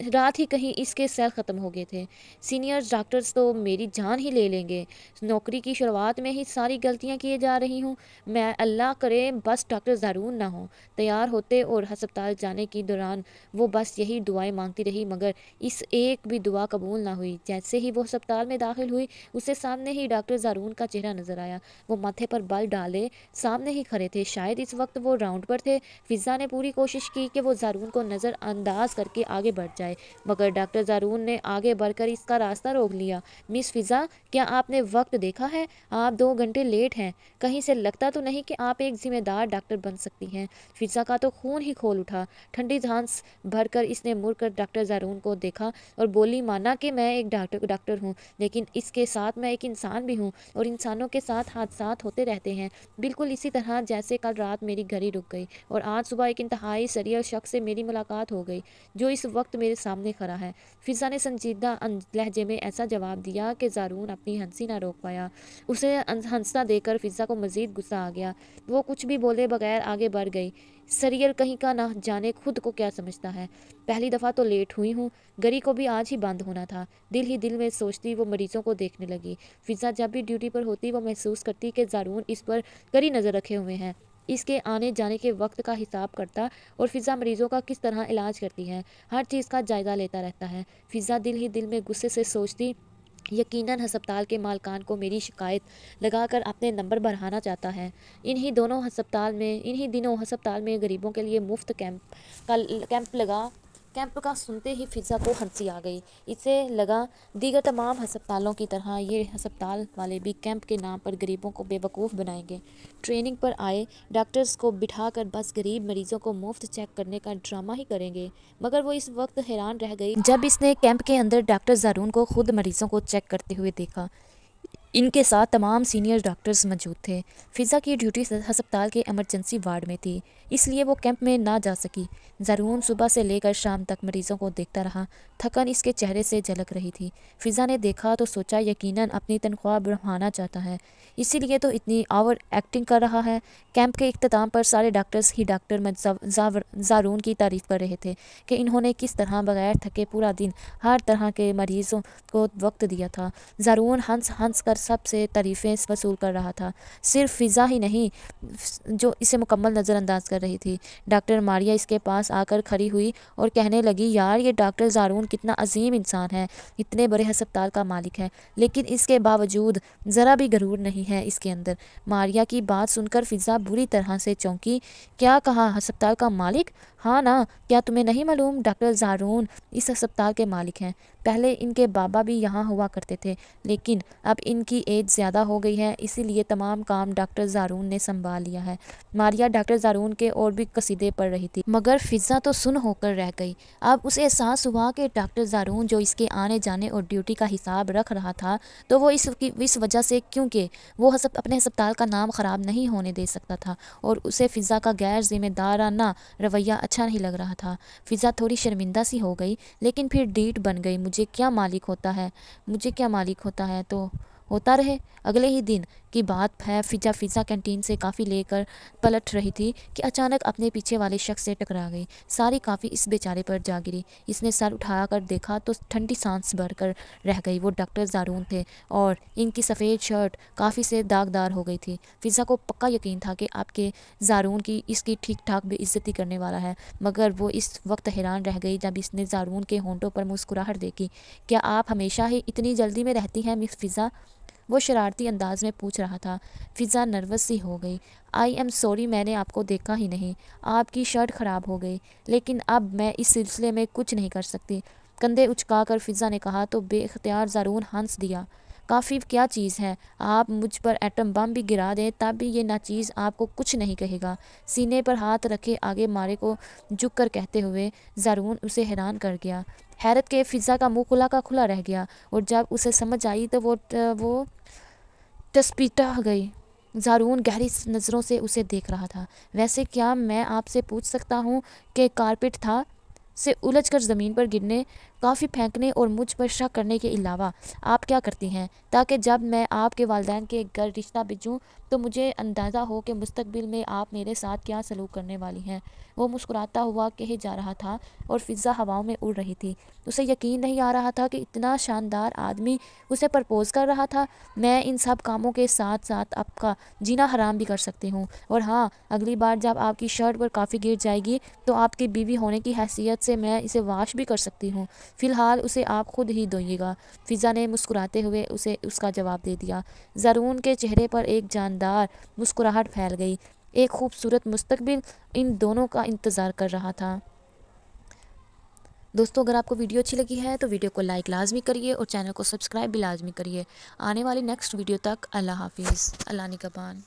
رات ہی کہیں اس کے سیل ختم ہو گئے تھے۔ سینئر ڈاکٹرز تو میری جان ہی لے لیں گے۔ نوکری کی شروعات میں ہی ساری غلطیاں کیے جا رہی ہوں میں، اللہ کرے بس ڈاکٹر زارون نہ ہوں۔ تیار ہوتے اور ہسپتال جانے کی دوران وہ بس یہی دعائیں مانگتی رہی، مگر اس ایک بھی دعا قبول نہ ہوئی۔ جیسے ہی وہ ہسپتال میں داخل ہوئی، اسے سامنے ہی ڈاکٹر زارون کا چہرہ نظر آیا۔ وہ ماتھے پر بل ڈالے سامنے ہی کھڑے تھے، شاید اس وقت وہ راؤنڈ پر تھے۔ فضا نے پوری کوشش کی کہ وہ زارون کو نظر انداز کر کے آگے بڑھ جائے، مگر ڈاکٹر زارون نے آگے بڑھ کر اس کا راستہ روک لیا۔ مس فضا، کیا آپ نے وقت دیکھا ہے؟ آپ 2 گھنٹے لیٹ ہیں۔ کہیں سے لگتا تو نہیں کہ آپ ایک ذمہ دار ڈاکٹر بن سکتی ہیں؟ فضا کا تو خون ہی کھول اٹھا۔ ٹھنڈی سانس بھر کر اس نے مڑ کر ڈاکٹر زارون کو دیکھا اور بولی، مانا کہ میں ایک ڈاکٹر ہوں، لیکن اس کے ساتھ میں ایک انسان بھی ہوں، اور انسانوں کے ساتھ حادثات ہوتے رہتے ہیں، بالکل اسی طرح جیسے کل رات میری گھڑی رک گئی اور آج صبح ایک انتہائی سیریل شخص سے میری ملاقات ہو گئی جو اس وقت میرے سامنے کھڑا ہے۔ فضا نے سنجیدہ لہجے میں ایسا جواب دیا کہ زارون اپنی ہنسی نہ روک پایا۔ اسے ہنستا دیکھ کر فضا کو مزید غصہ آ گیا۔ وہ کچھ بھی بولے بغیر آگے بڑھ گئی۔ سیریل کہیں کا نہ جانے خود کو کیا سمجھتا ہے، پہلی دفعہ تو لیٹ ہوئی ہوں، گھڑی کو بھی آج ہی بند ہونا تھا۔ دل ہی دل میں سوچتی وہ مریضوں کو دیکھنے لگی۔ فضا جب بھی ڈیوٹی پر ہوتی وہ محسوس کرتی کہ زارون اس پر کڑی نظر رکھے ہوئے ہیں، اس کے آنے جانے کے وقت کا حساب کرتا، اور فضا مریضوں کا کس طرح علاج کرتی ہے، ہر چیز کا جائزہ لیتا رہتا ہے۔ فضا دل ہی دل میں غصے سے سوچتی، یقیناً ہسپتال کے مالکان کو میری شکایت لگا کر اپنے نمبر بڑھانا چاہتا ہے۔ انہی دنوں ہسپتال میں غریبوں کے لیے مفت کیمپ کا سنتے ہی فضا کو ہنسی آ گئی۔ اسے لگا دیگر تمام ہسپتالوں کی طرح یہ ہسپتال والے بھی کیمپ کے نام پر غریبوں کو بے وقوف بنائیں گے، ٹریننگ پر آئے ڈاکٹرز کو بٹھا کر بس غریب مریضوں کو مفت چیک کرنے کا ڈرامہ ہی کریں گے۔ مگر وہ اس وقت حیران رہ گئی جب اس نے کیمپ کے اندر ڈاکٹر زارون کو خود مریضوں کو چیک کرتے ہوئے دیکھا۔ ان کے ساتھ تمام سینئر ڈاکٹرز موجود تھے۔ فضا کی ڈیوٹی ہسپتال کے ایمرجنسی وارڈ میں تھی، اس لیے وہ کیمپ میں نہ جا سکی۔ زارون صبح سے لے کر شام تک مریضوں کو دیکھتا رہا، تھکن اس کے چہرے سے جھلک رہی تھی۔ فضا نے دیکھا تو سوچا یقیناً اپنی تنخواہ بڑھانا چاہتا ہے، اسی لیے تو اتنی اوور ایکٹنگ کر رہا ہے۔ کیمپ کے اختتام پر سارے ڈاکٹرز ہی ڈاکٹر زارون کی تعریف کر رہے تھے کہ انہوں نے کس طرح بغیر تھکے پورا دن ہر طرح کے مریضوں کو وقت دیا تھا۔ زارون ہنس ہنس کر سب سے تعریفیں وصول کر رہا تھا، صرف فضا ہی نہیں جو اسے مکمل نظر انداز کر رہی تھی۔ ڈاکٹر ماریا اس کے پاس آ کر کھڑی ہوئی اور کہنے لگی، یار یہ ڈاکٹر زارون کتنا عظیم انسان ہے، اتنے بڑے ہسپتال کا مالک ہے، لیکن اس کے باوجود ذرا بھی غرور نہیں ہے اس کے اندر۔ ماریا کی بات سن کر فضا بری طرح سے چونکی۔ کیا کہا، ہسپتال کا مالک؟ ہاں نا، کیا تمہیں نہیں معلوم ڈاکٹر زارون اس ہسپتال کے مالک ہیں؟ پہلے ان کے بابا بھی یہاں ہوا کرتے تھے، لیکن اب ان کی ایج زیادہ ہو گئی ہے، اسی لیے تمام کام ڈاکٹر زارون نے سنبھال لیا ہے۔ ماریا ڈاکٹر زارون کے اور بھی قصیدے پڑھ رہی تھی، مگر فضا تو سن ہو کر رہ گئی۔ اب اسے احساس ہوا کہ ڈاکٹر زارون جو اس کے آنے جانے اور ڈیوٹی کا حساب رکھ رہا تھا، تو وہ اس وجہ سے کیونکہ وہ اپنے ہسپتال کا نام خراب نہیں ہونے دے سکتا تھا، اور اسے فضا کا غیر ذمہ دارانہ رویہ اچھا نہیں لگ رہا تھا۔ فضا تھوڑی شرمندہ سی ہو گئی، لیکن پھر ڈیٹ بن گئی، مجھے کیا مالک ہوتا ہے تو ہوتا رہے۔ اگلے ہی دن کی بات ہے، فضا کینٹین سے کافی لے کر پلٹ رہی تھی کہ اچانک اپنے پیچھے والے شخص سے ٹکرا گئی۔ ساری کافی اس بیچارے پر جا گری۔ اس نے سر اٹھا کر دیکھا تو ٹھنڈی سانس بھر کر رہ گئی۔ وہ ڈاکٹر زارون تھے اور ان کی سفید شرٹ کافی سے داغدار ہو گئی تھی۔ فضا کو پکا یقین تھا کہ اب کے زارون کی اس کی ٹھیک ٹھاک بے عزتی کرنے والا ہے، مگر وہ اس وقت حیران رہ گئی جب اس نے زارون کے ہونٹوں پر مسکراہٹ دیکھی۔ کیا آپ ہمیشہ ہی اتنی جلدی میں رہتی ہیں مس فضا؟ وہ شرارتی انداز میں پوچھ رہا تھا۔ فضا نروس سی ہو گئی۔ آئی ایم سوری، میں نے آپ کو دیکھا ہی نہیں، آپ کی شرٹ خراب ہو گئی، لیکن اب میں اس سلسلے میں کچھ نہیں کر سکتی، کندھے اچکا کر فضا نے کہا تو بے اختیار زارون ہنس دیا۔ کافی کیا چیز ہے، آپ مجھ پر ایٹم بم بھی گرا دیں تب بھی یہ ناچیز آپ کو کچھ نہیں کہے گا۔ سینے پر ہاتھ رکھے آگے مارے کو جھک کر کہتے ہوئے زارون اسے حیران کر گیا۔ حیرت کے فضا کا منہ کھلا کا کھلا رہ گیا، اور جب اسے سمجھ آئی تو وہ ٹسپیٹا گئی۔ زارون گہری نظروں سے اسے دیکھ رہا تھا۔ ویسے کیا میں آپ سے پوچھ سکتا ہوں کہ کارپیٹ تھا؟ سے الجھ کر زمین پر گرنے کافی پھینکنے اور مجھ پر شک کرنے کے علاوہ آپ کیا کرتی ہیں تاکہ جب میں آپ کے والدین کے گھر رشتہ بھیجوں تو مجھے اندازہ ہو کہ مستقبل میں آپ میرے ساتھ کیا سلوک کرنے والی ہیں؟ وہ مسکراتا ہوا کہے جا رہا تھا اور فضا ہواؤں میں اڑ رہی تھی۔ اسے یقین نہیں آ رہا تھا کہ اتنا شاندار آدمی اسے پرپوز کر رہا تھا۔ میں ان سب کاموں کے ساتھ ساتھ آپ کا جینا حرام بھی کر سکتی ہوں، اور ہاں، اگلی بار جب آپ کی شرٹ پر کافی گر جائے گی تو آپ کی بیوی ہونے کی حیثیت سے میں اسے واش بھی کر سکتی ہوں، فی الحال اسے آپ خود ہی دھوئیے گا۔ فضا نے مسکراتے ہوئے اسے اس کا جواب دے دیا۔ زارون کے چہرے پر ایک جاندار مسکراہٹ پھیل گئی۔ ایک خوبصورت مستقبل ان دونوں کا انتظار کر رہا تھا۔ دوستو، اگر آپ کو ویڈیو اچھی لگی ہے تو ویڈیو کو لائک لازمی کریے اور چینل کو سبسکرائب بھی لازمی کریے۔ آنے والی نیکسٹ ویڈیو تک اللہ حافظ، اللہ نگہبان۔